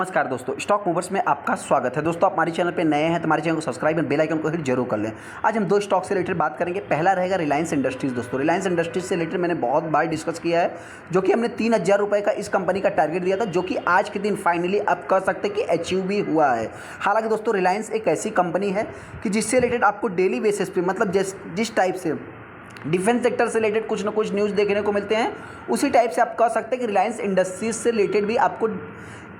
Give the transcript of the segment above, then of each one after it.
नमस्कार दोस्तों, stock movers में आपका स्वागत है। दोस्तों, आप हमारे चैनल पे नए हैं तो हमारे चैनल को सब्सक्राइब और बेल आइकन को हिट जरूर कर लें। आज हम दो स्टॉक से रिलेटेड बात करेंगे। पहला रहेगा रिलायंस इंडस्ट्रीज़। दोस्तों, रिलायंस इंडस्ट्रीज से रिलेटेड मैंने बहुत बार डिस्कस किया है, जो कि हमने 3,000 रुपये का इस कंपनी का टारगेट दिया था, जो कि आज के दिन फाइनली अब कह सकते हैं कि अचीव भी हुआ है। हालांकि दोस्तों, रिलायंस एक ऐसी कंपनी है कि जिससे रिलेटेड आपको डेली बेसिस पे मतलब जिस टाइप से डिफेंस सेक्टर से रिलेटेड कुछ ना कुछ न्यूज़ देखने को मिलते हैं, उसी टाइप से आप कह सकते हैं कि रिलायंस इंडस्ट्रीज से रिलेटेड भी आपको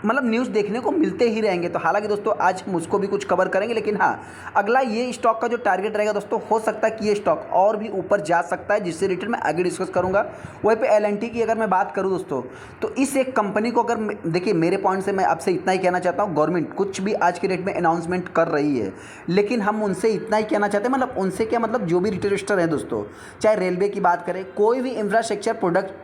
मतलब न्यूज़ देखने को मिलते ही रहेंगे। तो हालांकि दोस्तों, आज हम उसको भी कुछ कवर करेंगे, लेकिन हाँ, अगला ये स्टॉक का जो टारगेट रहेगा दोस्तों, हो सकता है कि ये स्टॉक और भी ऊपर जा सकता है, जिससे रिलेटेड मैं आगे डिस्कस करूंगा। वहीं पे एल&टी की अगर मैं बात करूं दोस्तों, तो इस एक कंपनी को अगर देखिए, मेरे पॉइंट से मैं आपसे इतना ही कहना चाहता हूँ, गवर्नमेंट कुछ भी आज के डेट में अनाउंसमेंट कर रही है, लेकिन हम उनसे इतना ही कहना चाहते हैं, मतलब उनसे क्या मतलब, जो भी रिटेल इन्वेस्टर है दोस्तों, चाहे रेलवे की बात करें, कोई भी इंफ्रास्ट्रक्चर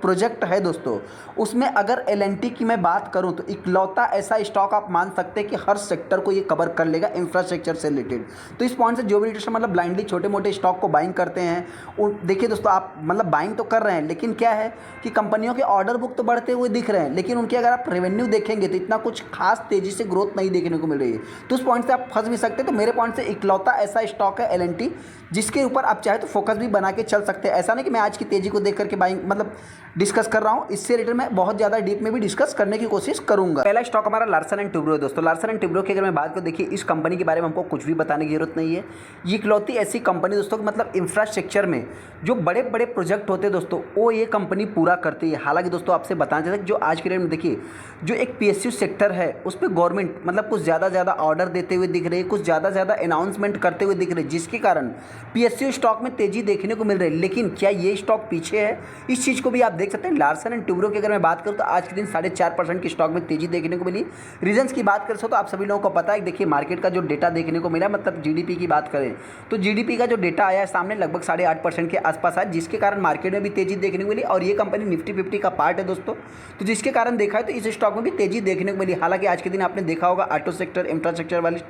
प्रोजेक्ट है दोस्तों, उसमें अगर एल&टी की मैं बात करूँ तो इकलौता ऐसा स्टॉक आप मान सकते हैं कि हर सेक्टर को ये कवर कर लेगा इंफ्रास्ट्रक्चर से रिलेटेड। तो इस पॉइंट से जो भी रिटेलर मतलब ब्लाइंडली छोटे मोटे स्टॉक को बाइंग करते हैं, देखिए दोस्तों, आप मतलब बाइंग तो कर रहे हैं, लेकिन क्या है कि कंपनियों के ऑर्डर बुक तो बढ़ते हुए दिख रहे हैं, लेकिन उनके अगर आप रेवेन्यू देखेंगे तो इतना कुछ खास तेजी से ग्रोथ नहीं देखने को मिल रही है। तो उस पॉइंट से आप फंस भी सकते हैं। तो मेरे पॉइंट से इकलौता ऐसा स्टॉक है एल&टी, जिसके ऊपर आप चाहे तो फोकस भी बना के चल सकते हैं। ऐसा नहीं कि मैं आज की तेजी को देख करके बाइंग मतलब डिस्कस कर रहा हूँ, इससे रिलेटेड मैं बहुत ज़्यादा डीप में भी डिस्कस करने की कोशिश करूंगा। पहला स्टॉक हमारा लार्सन एंड टुब्रो है दोस्तों। लार्सन एंड टुब्रो की अगर मैं बात करूँ, देखिए, इस कंपनी के बारे में हमको कुछ भी बताने की जरूरत नहीं है। ये इकलौती ऐसी कंपनी दोस्तों, मतलब इंफ्रास्ट्रक्चर में जो बड़े बड़े प्रोजेक्ट होते हैं दोस्तों, वो ये कंपनी पूरा करती है। हालांकि दोस्तों, आपसे बताना चाहते हैं जो आज के डेट में देखिए, जो एक पीएसयू सेक्टर है, उस पर गवर्नमेंट मतलब कुछ ज़्यादा ऑर्डर देते हुए दिख रही है, कुछ ज़्यादा अनाउंसमेंट करते हुए दिख रहे हैं, जिसके कारण पीएसयू स्टॉक में तेजी देखने को मिल रही है। लेकिन क्या ये स्टॉक पीछे है, इस चीज़ को भी आप देख सकते हैं। लार्सन एंड टुब्रो की अगर मैं बात करूँ तो आज के दिन 4.5% की स्टॉक में तेजी देखने को मिली। रीजंस की बात करें तो आप सभी लोगों को पता है, देखिए, मार्केट का जो डेटा देखने को मिला, मतलब जीडीपी की बात करें तो जीडीपी का जो डेटा आया है सामने, लगभग 8.5% के आसपास आया, जिसके कारण मार्केट में भी तेजी देखने को मिली। और ये कंपनी निफ्टी 50 का पार्ट है दोस्तों, तो जिसके कारण देखा है तो इस स्टॉक में भी तेजी देखने को मिली। हालांकि आज के दिन आपने देखा होगा ऑटो सेक्टर, इंफ्रास्ट्रक्चर वाली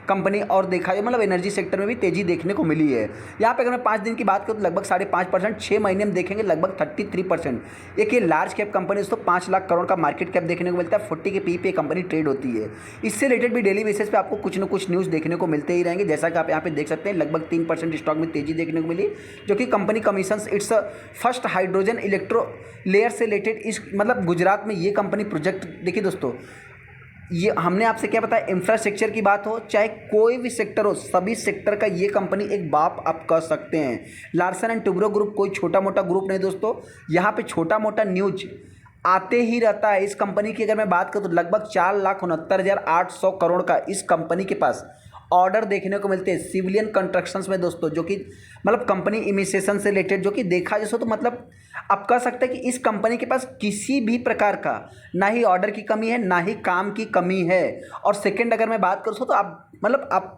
कंपनी, और देखा है मतलब एनर्जी सेक्टर में भी तेजी देखने को मिली है। यहाँ पे अगर मैं 5 दिन की बात करूँ तो लगभग 5.5%, 6 महीने में देखेंगे लगभग 33%। एक ये लार्ज कैप कंपनी दोस्तों, 5 लाख करोड़ का मार्केट कैप देखने को मिलता है, 40 के पी पे कंपनी ट्रेड होती है। इससे रिलेटेड भी डेली बेसिस पे आपको कुछ न कुछ न्यूज़ देखने को मिलते ही रहेंगे। जैसा कि आप यहाँ पे देख सकते हैं, लगभग 3% स्टॉक में तेजी देखने को मिली, जो कि company commissions it's first hydrogen electro layer से रिलेटेड इस मतलब गुजरात में ये कंपनी प्रोजेक्ट। देखिए दोस्तों, ये हमने आपसे क्या बताया, इंफ्रास्ट्रक्चर की बात हो चाहे कोई भी सेक्टर हो, सभी सेक्टर का ये कंपनी एक बाप आप कह सकते हैं। लार्सन एंड टुब्रो ग्रुप कोई छोटा मोटा ग्रुप नहीं दोस्तों, यहाँ पे छोटा मोटा न्यूज आते ही रहता है। इस कंपनी की अगर मैं बात करूँ तो लगभग 4,69,800 करोड़ का इस कंपनी के पास ऑर्डर देखने को मिलते हैं सिविलियन कंस्ट्रक्शंस में दोस्तों, जो कि मतलब कंपनी इमिसेशन से रिलेटेड, जो कि देखा जैसे तो मतलब आप कह सकते हैं कि इस कंपनी के पास किसी भी प्रकार का ना ही ऑर्डर की कमी है, ना ही काम की कमी है। और सेकंड अगर मैं बात करूँ तो आप मतलब आप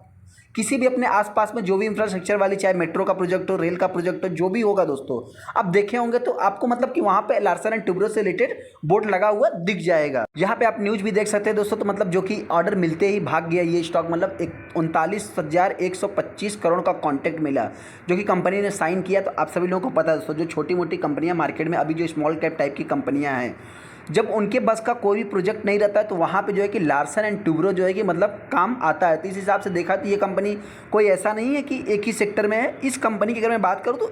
किसी भी अपने आसपास में जो भी इंफ्रास्ट्रक्चर वाली, चाहे मेट्रो का प्रोजेक्ट हो, रेल का प्रोजेक्ट हो, जो भी होगा दोस्तों, आप देखे होंगे तो आपको मतलब कि वहाँ पे लार्सन एंड टुब्रो से रिलेटेड बोर्ड लगा हुआ दिख जाएगा। यहाँ पे आप न्यूज़ भी देख सकते हैं दोस्तों, तो मतलब जो कि ऑर्डर मिलते ही भाग गया ये स्टॉक, मतलब 39,125 करोड़ का कॉन्ट्रैक्ट मिला, जो कि कंपनी ने साइन किया। तो आप सभी लोगों को पता है दोस्तों, जो छोटी मोटी कंपनियाँ मार्केट में अभी जो स्मॉल कैप टाइप की कंपनियाँ हैं, जब उनके बस का कोई भी प्रोजेक्ट नहीं रहता है तो वहाँ पे जो है कि लार्सन एंड टुब्रो जो है कि मतलब काम आता है। तो इस हिसाब से देखा तो ये कंपनी कोई ऐसा नहीं है कि एक ही सेक्टर में है। इस कंपनी की अगर मैं बात करूँ तो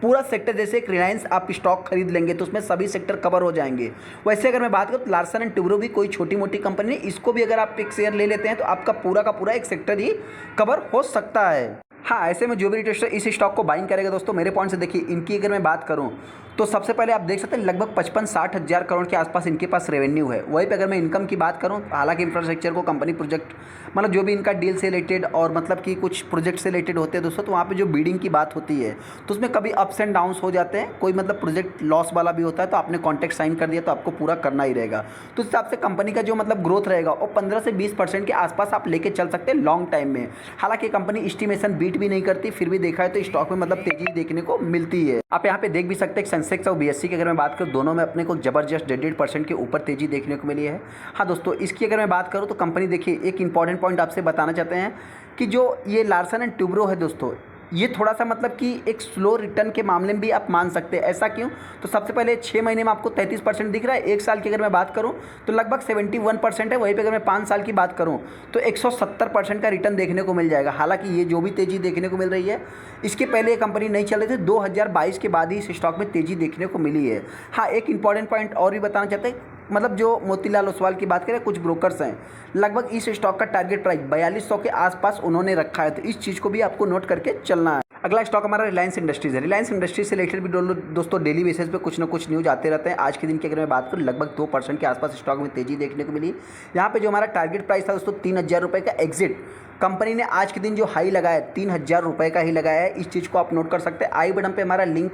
पूरा सेक्टर, जैसे एक रिलायंस आप स्टॉक खरीद लेंगे तो उसमें सभी सेक्टर कवर हो जाएंगे, वैसे अगर मैं बात करूँ तो लार्सन एंड टुब्रो भी कोई छोटी मोटी कंपनी नहीं, इसको भी अगर आप एक शेयर ले लेते हैं तो आपका पूरा का पूरा एक सेक्टर ही कवर हो सकता है। हाँ, ऐसे में जो भी रिटेलर इस स्टॉक को बाइंग करेगा दोस्तों, मेरे पॉइंट से देखिए, इनकी अगर मैं बात करूँ तो सबसे पहले आप देख सकते हैं लगभग 55-60 हज़ार करोड़ के आसपास इनके पास रेवेन्यू है। वहीं पे अगर मैं इनकम की बात करूँ, हालांकि इंफ्रास्ट्रक्चर को कंपनी प्रोजेक्ट मतलब जो भी इनका डील से रिलेटेड और मतलब कि कुछ प्रोजेक्ट से रिलेटेड होते हैं दोस्तों, तो वहाँ पे जो बिडिंग की बात होती है तो उसमें कभी अप्स एंड डाउन्स हो जाते हैं, कोई मतलब प्रोजेक्ट लॉस वाला भी होता है, तो आपने कॉन्ट्रैक्ट साइन कर दिया तो आपको पूरा करना ही रहेगा। तो उस हिसाब से कंपनी का जो मतलब ग्रोथ रहेगा वो 15 से 20% के आसपास आप लेके चल सकते हैं लॉन्ग टाइम में। हालांकि कंपनी एस्टिमेशन बीट भी नहीं करती, फिर भी देखा है तो स्टॉक में मतलब तेजी देखने को मिलती है। आप यहाँ पे देख भी सकते हैं सेंसेक्स और बीएससी की अगर मैं बात करूँ, दोनों में अपने को जबरदस्त 1.5% के ऊपर तेजी देखने को मिली है। हाँ दोस्तों, इसकी अगर मैं बात करूँ तो कंपनी देखिए, एक इंपॉर्टेंट पॉइंट आपसे बताना चाहते हैं कि जो ये लार्सन एंड टुब्रो है दोस्तों, ये थोड़ा-सा मतलब कि एक स्लो रिटर्न के मामले में भी आप मान सकते हैं। ऐसा क्यों? तो सबसे पहले 6 महीने में आपको 33% दिख रहा है। 1 साल की अगर मैं बात करूँ तो लगभग 71% है। वहीं पे अगर मैं 5 साल की बात करूँ तो 170% का रिटर्न देखने को मिल जाएगा। हालाँकि ये जो भी तेज़ी देखने को मिल रही है, इसके पहले ये कंपनी नहीं चल रही थी। 2022 के बाद ही इस स्टॉक में तेज़ी देखने को मिली है। हाँ, एक इम्पॉर्टेंट पॉइंट और भी बताना चाहते हैं, मतलब जो मोतीलाल ओसवाल की बात करें, कुछ ब्रोकर्स हैं, लगभग इस स्टॉक का टारगेट प्राइस 4200 के आसपास उन्होंने रखा है। तो इस चीज़ को भी आपको नोट करके चलना है। अगला स्टॉक हमारा रिलायंस इंडस्ट्रीज़ है। रिलायंस इंडस्ट्रीज से रिलेटेड भी दोस्तों डेली बेसिस पे कुछ ना कुछ न्यूज़ आते रहते हैं। आज के दिन की अगर मैं बात करूँ, लगभग 2% के आसपास स्टॉक में तेज़ी देखने को मिली। यहाँ पे जो हमारा टारगेट प्राइस था दोस्तों 3000 रुपये का एग्जिट, कंपनी ने आज के दिन जो हाई लगाया 3000 रुपये का ही लगाया है। इस चीज़ को आप नोट कर सकते हैं। आई बटन पे हमारा लिंक,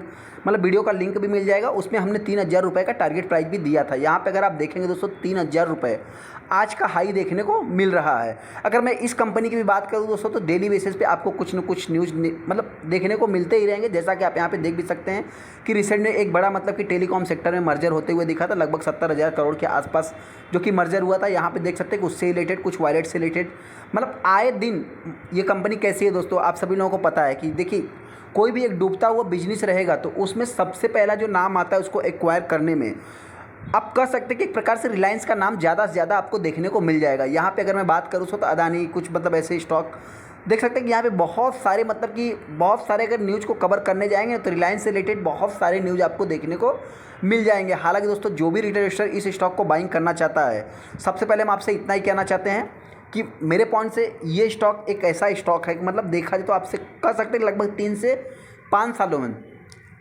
मतलब वीडियो का लिंक भी मिल जाएगा, उसमें हमने 3000 रुपये का टारगेट प्राइस भी दिया था। यहाँ पे अगर आप देखेंगे दोस्तों 3000 रुपये आज का हाई देखने को मिल रहा है। अगर मैं इस कंपनी की भी बात करूँ दोस्तों, तो डेली बेसिस पे आपको कुछ न कुछ न्यूज़ मतलब देखने को मिलते ही रहेंगे। जैसा कि आप यहाँ पे देख भी सकते हैं कि रिसेंट में एक बड़ा मतलब कि टेलीकॉम सेक्टर में मर्जर होते हुए दिखा था, लगभग 70,000 करोड़ के आसपास जो कि मर्जर हुआ था। यहाँ पे देख सकते हैं कि उससे रिलेटेड, कुछ वॉलेट से रिलेटेड, मतलब आए दिन ये कंपनी कैसी है दोस्तों, आप सभी लोगों को पता है कि देखिए कोई भी एक डूबता हुआ बिजनेस रहेगा तो उसमें सबसे पहला जो नाम आता है उसको एक्वायर करने में, आप कह सकते हैं कि एक प्रकार से रिलायंस का नाम ज़्यादा से ज़्यादा आपको देखने को मिल जाएगा। यहाँ पे अगर मैं बात करूँ तो अदानी, कुछ मतलब ऐसे स्टॉक देख सकते हैं कि यहाँ पे बहुत सारे मतलब कि बहुत सारे अगर न्यूज़ को कवर करने जाएंगे तो रिलायंस से रिलेटेड बहुत सारे न्यूज़ आपको देखने को मिल जाएंगे। हालांकि दोस्तों जो भी रिटेल इन्वेस्टर इस स्टॉक को बाइंग करना चाहता है, सबसे पहले हम आपसे इतना ही कहना चाहते हैं कि मेरे पॉइंट से ये स्टॉक एक ऐसा स्टॉक है कि मतलब देखा जाए तो आपसे कह सकते हैं लगभग 3 से 5 सालों में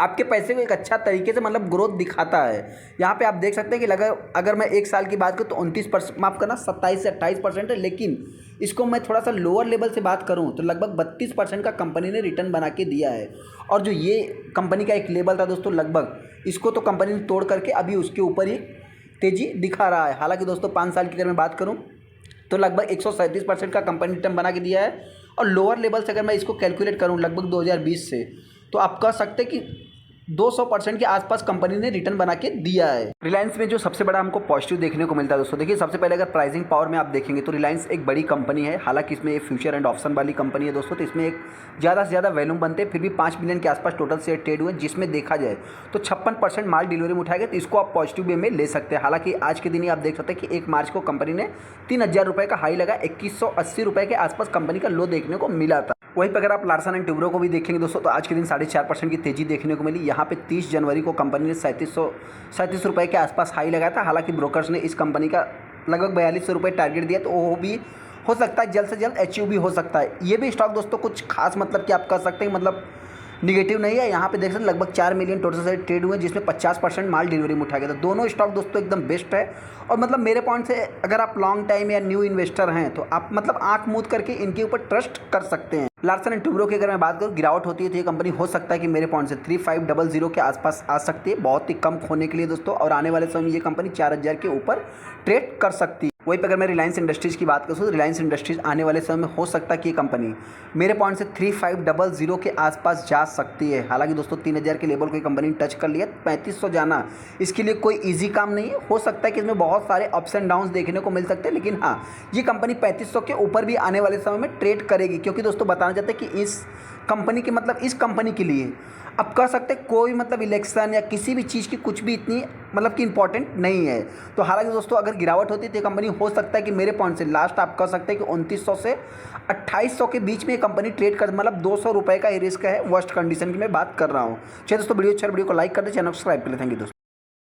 आपके पैसे को एक अच्छा तरीके से मतलब ग्रोथ दिखाता है। यहाँ पे आप देख सकते हैं कि अगर मैं 1 साल की बात करूँ तो 29%, माफ़ करना 27 से 28% है। लेकिन इसको मैं थोड़ा सा लोअर लेवल से बात करूँ तो लगभग 32% का कंपनी ने रिटर्न बना के दिया है। और जो ये कंपनी का एक लेवल था दोस्तों, लगभग इसको तो कंपनी ने तोड़ करके अभी उसके ऊपर ही तेज़ी दिखा रहा है। हालाँकि दोस्तों 5 साल की अगर मैं बात करूँ तो लगभग 137% का कंपनी रिटर्न बना के दिया है। और लोअर लेवल से अगर मैं इसको कैलकुलेट करूँ लगभग 2020 से, तो आप कह सकते हैं कि 200% के आसपास कंपनी ने रिटर्न बना के दिया है। रिलायंस में जो सबसे बड़ा हमको पॉजिटिव देखने को मिलता है दोस्तों, देखिए सबसे पहले अगर प्राइसिंग पावर में आप देखेंगे तो रिलायंस एक बड़ी कंपनी है। हालांकि इसमें एक फ्यूचर एंड ऑप्शन वाली कंपनी है दोस्तों, तो इसमें एक ज़्यादा से ज़्यादा वैल्यूम बनते हैं। फिर भी 5 मिलियन के आसपास टोटल शेयर ट्रेड हुए, जिसमें देखा जाए तो 56% माल डिलीवरी में उठाया गया। तो इसको आप पॉजिटिव वे में ले सकते हैं। हालांकि आज के दिन ही आप देख सकते हैं कि 1 मार्च को कंपनी ने 3000 रुपये का हाई लगा, 2180 रुपये के आसपास कंपनी का लो देखने को मिला था। वहीं पर अगर आप लार्सन एंड टुब्रो को भी देखेंगे दोस्तों, तो आज के दिन 4.5% की तेज़ी देखने को मिली। यहाँ पे 30 जनवरी को कंपनी ने 37 रुपये के आसपास हाई लगाया था। हालांकि ब्रोकर्स ने इस कंपनी का लगभग 4200 रुपये टारगेट दिया, तो वो भी हो सकता है जल्द से जल्द अचीव भी हो सकता है। ये भी स्टॉक दोस्तों कुछ खास मतलब कि आप कह सकते हैं मतलब निगेटिव नहीं है। यहाँ पे देख सकते हैं लगभग 4 मिलियन टोटल से ट्रेड हुए, जिसमें 50% माल डिलीवरी में उठाया गया था। दोनों स्टॉक दोस्तों एकदम बेस्ट है। और मतलब मेरे पॉइंट से अगर आप लॉन्ग टाइम या न्यू इन्वेस्टर हैं तो आप मतलब आंख मूंद करके इनके ऊपर ट्रस्ट कर सकते हैं। लार्सन एंड टुब्रो की अगर मैं बात करूँ, गिरावट होती है तो ये कंपनी हो सकता है कि मेरे पॉइंट से 3500 के आसपास आ सकती है, बहुत ही कम खोने के लिए दोस्तों। और आने वाले समय में ये कंपनी 4000 के ऊपर ट्रेड कर सकती है। वहीं पर अगर मैं रिलायंस इंडस्ट्रीज़ की बात करूँ तो रिलायंस इंडस्ट्रीज़ आने वाले समय में हो सकता है कि ये कंपनी मेरे पॉइंट से 3500 के आसपास जा सकती है। हालांकि दोस्तों 3000 के लेवल को कंपनी ने टच कर लिया, 3500 जाना इसके लिए कोई इजी काम नहीं है। हो सकता है कि इसमें बहुत सारे अप्स एंड डाउन्स देखने को मिल सकते हैं, लेकिन हाँ, ये कंपनी 3500 के ऊपर भी आने वाले समय में ट्रेड करेगी। क्योंकि दोस्तों बताना चाहते हैं कि इस कंपनी के मतलब इस कंपनी के लिए अब कह सकते हैं कोई मतलब इलेक्शन या किसी भी चीज़ की कुछ भी इतनी मतलब कि इंपॉर्टेंट नहीं है। तो हालांकि दोस्तों अगर गिरावट होती है तो कंपनी हो सकता है कि मेरे पॉइंट से लास्ट आप कह सकते हैं कि 2900 से 2800 के बीच में ये कंपनी ट्रेड कर, मतलब 200 रुपये का ही रिस्क है। वर्स्ट कंडीशन की मैं बात कर रहा हूँ। चलिए दोस्तों, वीडियो को लाइक कर दे, चैनल को सब्सक्राइब कर ले। थैंक यू दोस्तों।